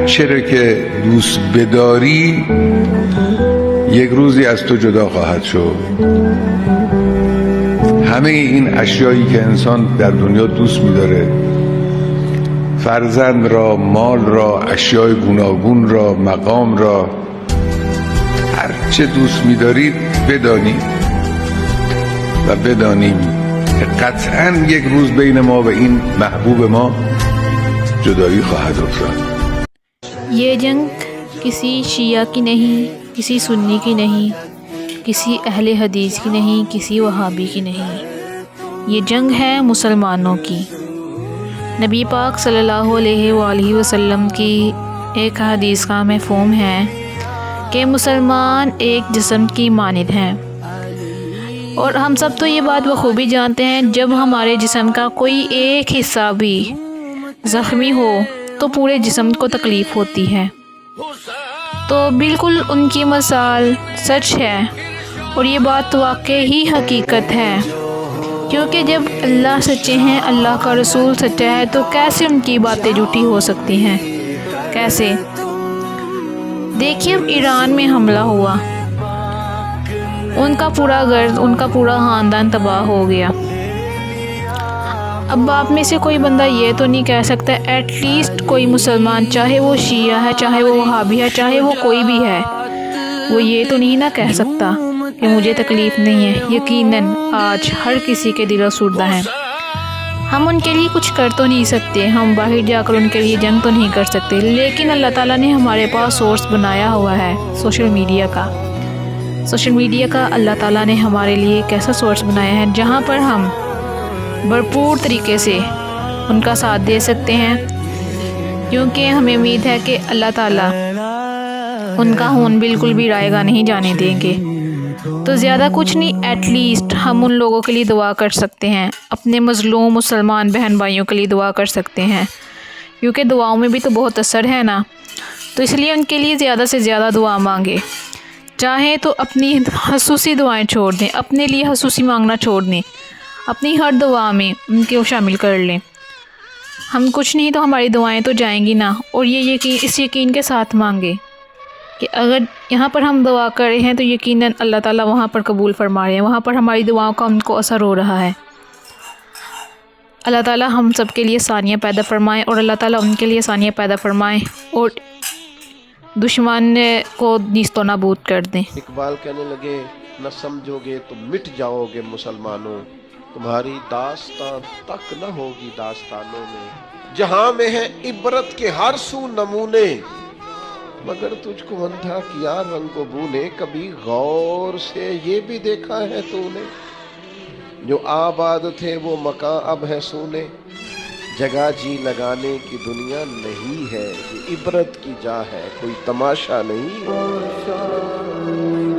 چرا که دوست بداری یک روزی از تو جدا خواهد شد. همه این اشیایی که انسان در دنیا دوست می‌داره، فرزند را، مال را، اشیای گوناگون را، مقام را، هر چه دوست می‌دارید بدانید و بدانیم که قطعاً یک روز بین ما و این محبوب ما جدایی خواهد افتاد. یہ جنگ کسی شیعہ کی نہیں، کسی سنی کی نہیں، کسی اہل حدیث کی نہیں، کسی وہابی کی نہیں، یہ جنگ ہے مسلمانوں کی۔ نبی پاک صلی اللہ علیہ وآلہ وسلم کی ایک حدیث کا مفہوم ہے کہ مسلمان ایک جسم کی مانند ہیں، اور ہم سب تو یہ بات بخوبی جانتے ہیں، جب ہمارے جسم کا کوئی ایک حصہ بھی زخمی ہو تو پورے جسم کو تکلیف ہوتی ہے۔ تو بالکل ان کی مثال سچ ہے، اور یہ بات واقعی ہی حقیقت ہے، کیونکہ جب اللہ سچے ہیں، اللہ کا رسول سچا ہے، تو کیسے ان کی باتیں جھوٹی ہو سکتی ہیں؟ کیسے؟ دیکھیے اب ایران میں حملہ ہوا، ان کا پورا گھر، ان کا پورا خاندان تباہ ہو گیا۔ اب آپ میں سے کوئی بندہ یہ تو نہیں کہہ سکتا، ایٹ لیسٹ کوئی مسلمان، چاہے وہ شیعہ ہے، چاہے وہ وہابی ہے، چاہے وہ کوئی بھی ہے، وہ یہ تو نہیں نہ کہہ سکتا کہ مجھے تکلیف نہیں ہے۔ یقیناً آج ہر کسی کے دل افسردہ ہیں۔ ہم ان کے لیے کچھ کر تو نہیں سکتے، ہم باہر جا کر ان کے لیے جنگ تو نہیں کر سکتے، لیکن اللہ تعالیٰ نے ہمارے پاس سورس بنایا ہوا ہے سوشل میڈیا کا۔ سوشل میڈیا کا اللہ تعالیٰ نے ہمارے لیے ایک ایسا سورس بنایا ہے جہاں پر ہم بھرپور طریقے سے ان کا ساتھ دے سکتے ہیں، کیونکہ ہمیں امید ہے کہ اللہ تعالیٰ ان کا خون بالکل بھی رائے گا نہیں جانے دیں گے۔ تو زیادہ کچھ نہیں، ایٹ لیسٹ ہم ان لوگوں کے لیے دعا کر سکتے ہیں، اپنے مظلوم مسلمان بہن بھائیوں کے لیے دعا کر سکتے ہیں، کیونکہ دعاؤں میں بھی تو بہت اثر ہے نا۔ تو اس لیے ان کے لیے زیادہ سے زیادہ دعا مانگے، چاہیں تو اپنی خصوصی دعائیں چھوڑ دیں، اپنے لیے خصوصی مانگنا چھوڑ دیں، اپنی ہر دعا میں ان کو شامل کر لیں۔ ہم کچھ نہیں تو ہماری دعائیں تو جائیں گی نا، اور یہ اس یقین کے ساتھ مانگے کہ اگر یہاں پر ہم دعا کر رہے ہیں تو یقیناً اللہ تعالیٰ وہاں پر قبول فرما رہے ہیں، وہاں پر ہماری دعاؤں کا ان کو اثر ہو رہا ہے۔ اللہ تعالیٰ ہم سب کے لیے آسانیاں پیدا فرمائیں، اور اللہ تعالیٰ ان کے لیے آسانیاں پیدا فرمائیں، اور دشمن کو نیست و نابود کر دیں۔ اقبال کہنے لگے، نہ سمجھو گے تو مٹ جاؤ گے مسلمانوں، تمہاری داستان تک نہ ہوگی داستانوں میں، جہاں میں ہے عبرت کے ہر سو نمونے، مگر تجھ کو اندھا کیا رنگ و بو نے، کبھی غور سے یہ بھی دیکھا ہے تو نے، جو آباد تھے وہ مکان اب ہے سونے، جگہ جی لگانے کی دنیا نہیں ہے، یہ عبرت کی جا ہے، کوئی تماشا نہیں ہے۔